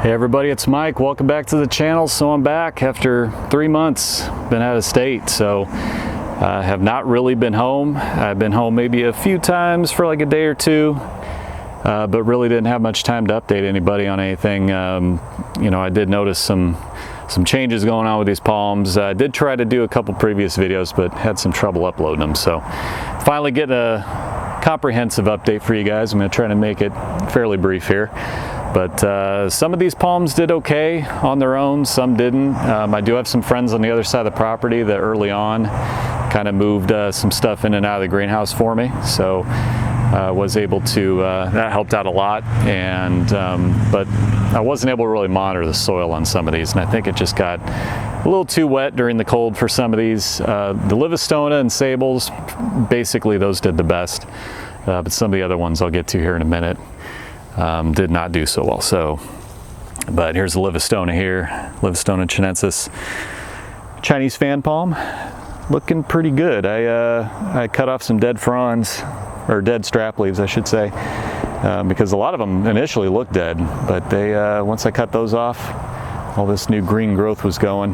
Hey everybody, it's Mike. Welcome back to the channel. So I'm back after 3 months, been out of state, so I have not really been home. I've been home maybe a few times for like a day or two, but really didn't have much time to update anybody on anything. I did notice some changes going on with these palms. I did try to do a couple previous videos, but had some trouble uploading them. So finally getting a comprehensive update for you guys. I'm going to try to make it fairly brief here. But some of these palms did okay on their own, some didn't. I do have some friends on the other side of the property that early on kind of moved some stuff in and out of the greenhouse for me. So was able to, that helped out a lot. And but I wasn't able to really monitor the soil on some of these, and I think it just got a little too wet during the cold for some of these. The Livistona and Sables, basically those did the best. But some of the other ones I'll get to here in a minute did not do so well. So, but here's the Livistona here, Livistona chinensis, Chinese fan palm, looking pretty good. I cut off some dead fronds, or dead strap leaves I should say, because a lot of them initially looked dead, but they once I cut those off, all this new green growth was going.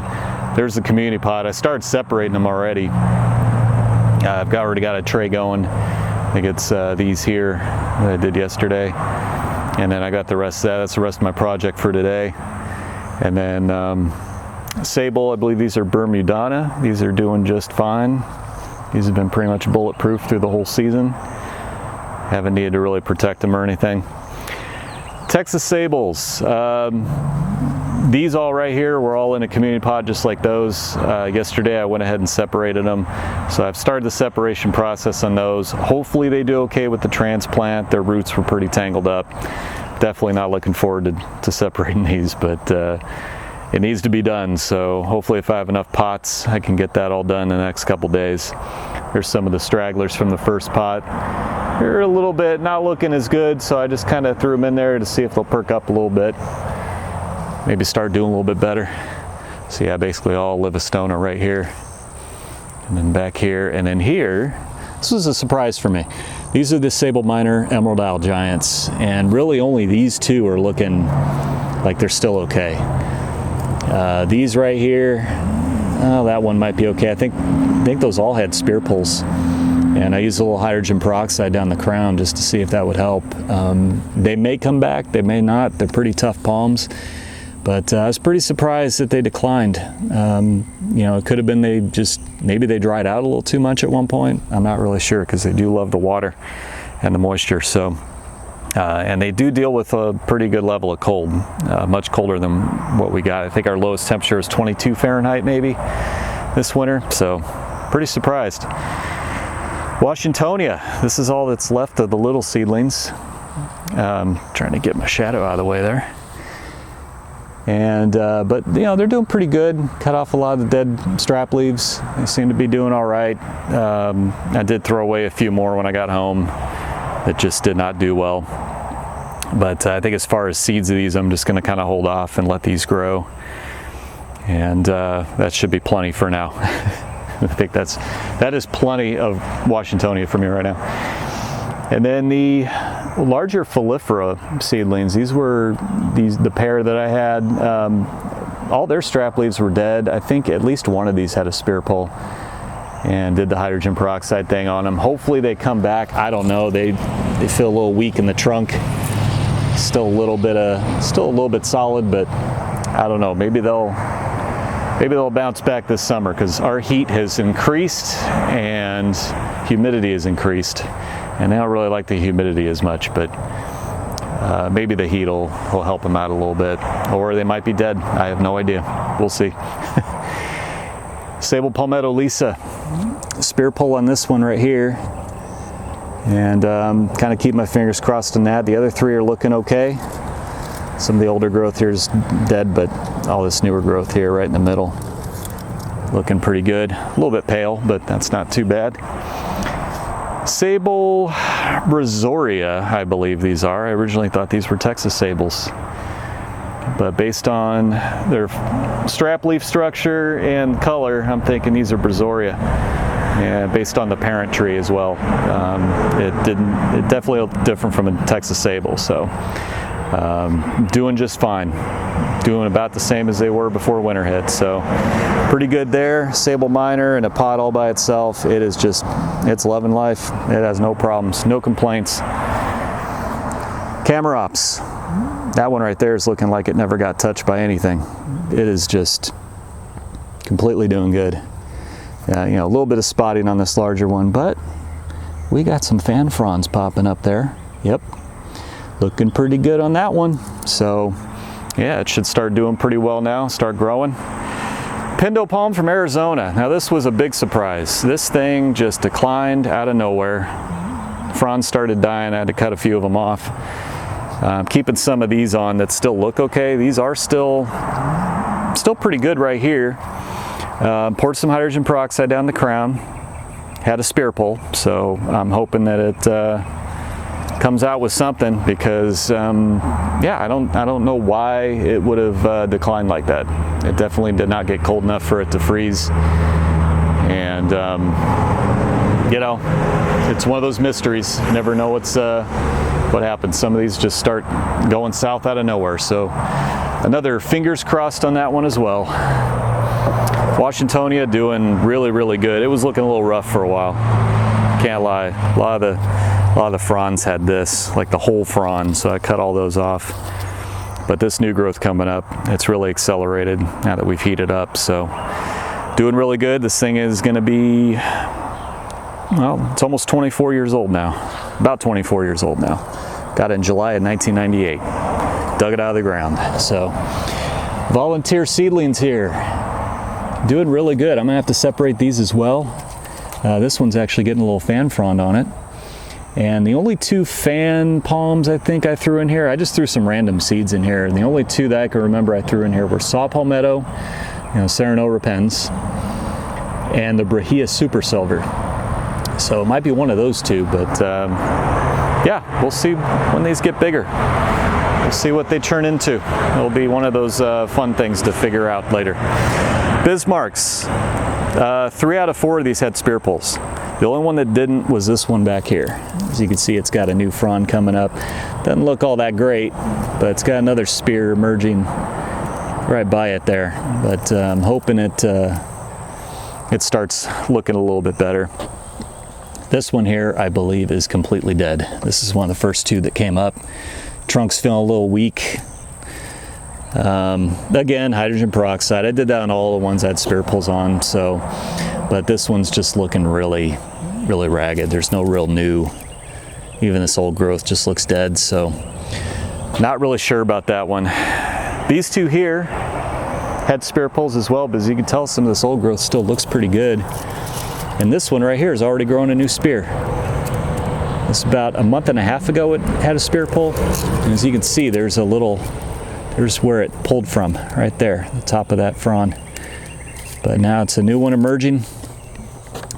There's the community pot. I started separating them already. I've already got a tray going. I think it's these here that I did yesterday. And then I got the rest of that. That's the rest of my project for today. And then Sable, I believe these are Bermudana. These are doing just fine. These have been pretty much bulletproof through the whole season. Haven't needed to really protect them or anything. Texas Sables. These all right here were all in a community pot just like those. Yesterday I went ahead and separated them. So I've started the separation process on those. Hopefully they do okay with the transplant. Their roots were pretty tangled up. Definitely not looking forward to separating these, but it needs to be done. So hopefully if I have enough pots, I can get that all done in the next couple days. Here's some of the stragglers from the first pot. They're a little bit not looking as good, so I just kind of threw them in there to see if they'll perk up a little bit. Maybe start doing a little bit better. So yeah, basically all Livistona right here. And then back here, and then here, this was a surprise for me. These are the Sable Minor Emerald Isle Giants, and really only these two are looking like they're still okay. These right here, oh, that one might be okay. I think those all had spear pulls. And I used a little hydrogen peroxide down the crown just to see if that would help. They may come back, they may not. They're pretty tough palms. But I was pretty surprised that they declined. It could have been maybe they dried out a little too much at one point. I'm not really sure, because they do love the water and the moisture. So, and they do deal with a pretty good level of cold, much colder than what we got. I think our lowest temperature is 22 Fahrenheit maybe this winter. So pretty surprised. Washingtonia, this is all that's left of the little seedlings. Trying to get my shadow out of the way there. And but they're doing pretty good. Cut off a lot of the dead strap leaves. They seem to be doing all right. I did throw away a few more when I got home that just did not do well. But I think as far as seeds of these, I'm just going to kind of hold off and let these grow. And that should be plenty for now. I think that is plenty of Washingtonia for me right now. And then the larger Folifera seedlings, these were the pair that I had. All their strap leaves were dead. I think at least one of these had a spear pull, and did the hydrogen peroxide thing on them. Hopefully they come back. I don't know. They feel a little weak in the trunk. Still a little bit solid, but I don't know. Maybe they'll bounce back this summer, because our heat has increased and humidity has increased. And I don't really like the humidity as much, but maybe the heat will help them out a little bit. Or they might be dead. I have no idea. We'll see. Sable Palmetto Lisa. Spear pull on this one right here. And kind of keep my fingers crossed on that. The other three are looking okay. Some of the older growth here is dead, but all this newer growth here right in the middle, looking pretty good. A little bit pale, but that's not too bad. Sable Brazoria, I believe these are. I originally thought these were Texas Sables, but based on their strap leaf structure and color, I'm thinking these are Brazoria. And based on the parent tree as well, it definitely looked different from a Texas Sable. So doing just fine. Doing about the same as they were before winter hit. So pretty good there. Sable Minor in a pot all by itself. It is just, it's loving life. It has no problems, no complaints. Camarops. That one right there is looking like it never got touched by anything. It is just completely doing good. You know, a little bit of spotting on this larger one, but we got some fan fronds popping up there. Yep, looking pretty good on that one. So yeah, it should start doing pretty well now, start growing. Pindo Palm from Arizona. Now this was a big surprise. This thing just declined out of nowhere. Fronds started dying, I had to cut a few of them off. Keeping some of these on that still look okay. These are still pretty good right here. Poured some hydrogen peroxide down the crown. Had a spear pull, so I'm hoping that it comes out with something, because yeah, I don't know why it would have declined like that. It definitely did not get cold enough for it to freeze, and you know, it's one of those mysteries. Never know what happens. Some of these just start going south out of nowhere. So another fingers crossed on that one as well. Washingtonia doing really, really good. It was looking a little rough for a while. Can't lie. A lot of the fronds had this, like the whole frond, so I cut all those off. But this new growth coming up, it's really accelerated now that we've heated up. So doing really good. This thing is going to be, well, it's almost 24 years old now. About 24 years old now. Got it in July of 1998. Dug it out of the ground. So volunteer seedlings here. Doing really good. I'm gonna have to separate these as well. This one's actually getting a little fan frond on it. And the only two fan palms I think I threw in here, I just threw some random seeds in here. And the only two that I can remember I threw in here were Saw Palmetto, Sereno repens, and the Brahia Super Silver. So it might be one of those two, but yeah, we'll see when these get bigger. We'll see what they turn into. It'll be one of those fun things to figure out later. Bismarcks. 3 out of 4 of these had spear pulls. The only one that didn't was this one back here. As you can see, it's got a new frond coming up. Doesn't look all that great, but it's got another spear emerging right by it there. But I'm hoping it starts looking a little bit better. This one here, I believe, is completely dead. This is one of the first 2 that came up. Trunk's feeling a little weak. Again, hydrogen peroxide. I did that on all the ones I had spear pulls on. So, but this one's just looking really, really ragged. There's no real new. Even this old growth just looks dead. So, not really sure about that one. These 2 here had spear pulls as well, but as you can tell, some of this old growth still looks pretty good. And this one right here is already growing a new spear. It's about a month and a half ago it had a spear pull. And as you can see, there's where it pulled from, right there, the top of that frond. But now it's a new one emerging.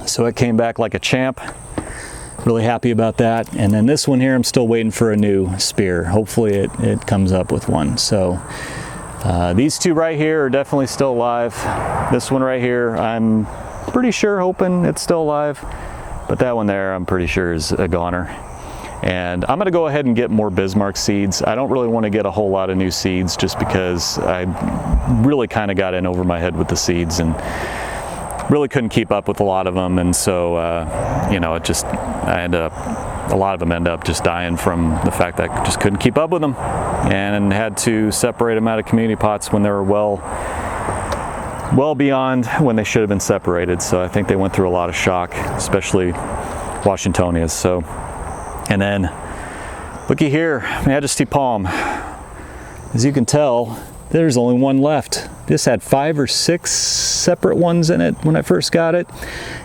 So it came back like a champ. Really happy about that. And then this one here, I'm still waiting for a new spear. Hopefully it comes up with one. So these 2 right here are definitely still alive. This one right here, I'm pretty sure, hoping it's still alive, but that one there I'm pretty sure is a goner. And I'm gonna go ahead and get more Bismarck seeds. I don't really want to get a whole lot of new seeds, just because I really kind of got in over my head with the seeds and really couldn't keep up with a lot of them. And so you know, a lot of them end up just dying from the fact that I just couldn't keep up with them, and had to separate them out of community pots when they were well beyond when they should have been separated. So I think they went through a lot of shock, especially Washingtonias. So, and then looky here, Majesty Palm. As you can tell, there's only one left. This had 5 or 6 separate ones in it when I first got it,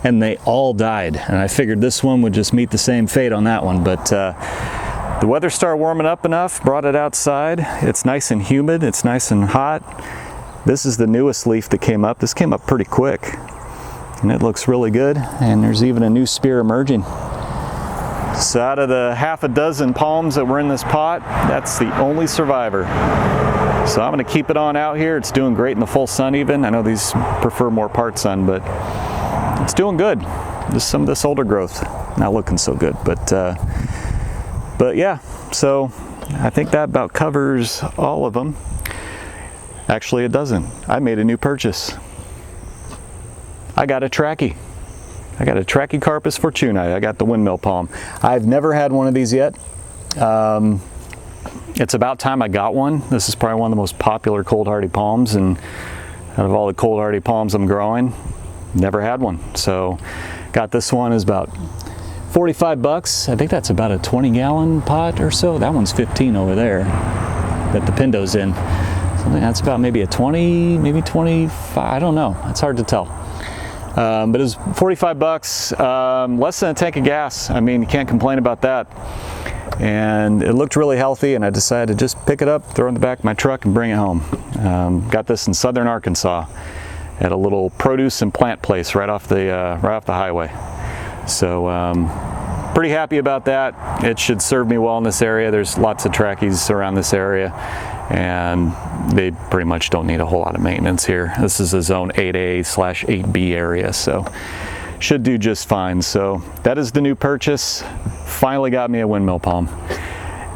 and they all died. And I figured this one would just meet the same fate on that one, but the weather started warming up enough, brought it outside. It's nice and humid, it's nice and hot. This is the newest leaf that came up. This came up pretty quick, and it looks really good. And there's even a new spear emerging. So out of the half a dozen palms that were in this pot, that's the only survivor. So I'm gonna keep it on out here. It's doing great in the full sun even. I know these prefer more part sun, but it's doing good. Just some of this older growth, not looking so good, but yeah. So I think that about covers all of them. Actually, it doesn't. I made a new purchase. I got a Trachy. I got a Trachycarpus fortunei. I got the windmill palm. I've never had one of these yet. It's about time I got one. This is probably one of the most popular cold hardy palms, and out of all the cold hardy palms I'm growing, never had one. So got this one. Is about 45 bucks. I think that's about a 20-gallon pot or so. That one's 15 over there that the Pindo's in. So that's about maybe a 20, maybe 25. I don't know. It's hard to tell. But it was 45 bucks, less than a tank of gas. I mean, you can't complain about that. And it looked really healthy, and I decided to just pick it up, throw it in the back of my truck, and bring it home. Got this in southern Arkansas at a little produce and plant place right off the highway. So pretty happy about that. It should serve me well in this area. There's lots of Trachys around this area, and they pretty much don't need a whole lot of maintenance here. This is a zone 8A/8B area, so should do just fine. So that is the new purchase. Finally got me a windmill palm.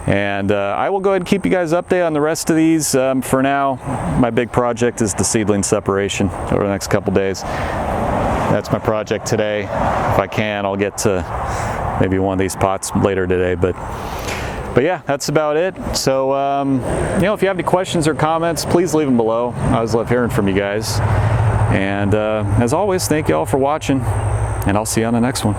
And I will go ahead and keep you guys updated on the rest of these. For now, my big project is the seedling separation over the next couple days. That's my project today. If I can, I'll get to maybe one of these pots later today. But yeah, that's about it. So, you know, if you have any questions or comments, please leave them below. I always love hearing from you guys. And as always, thank you all for watching, and I'll see you on the next one.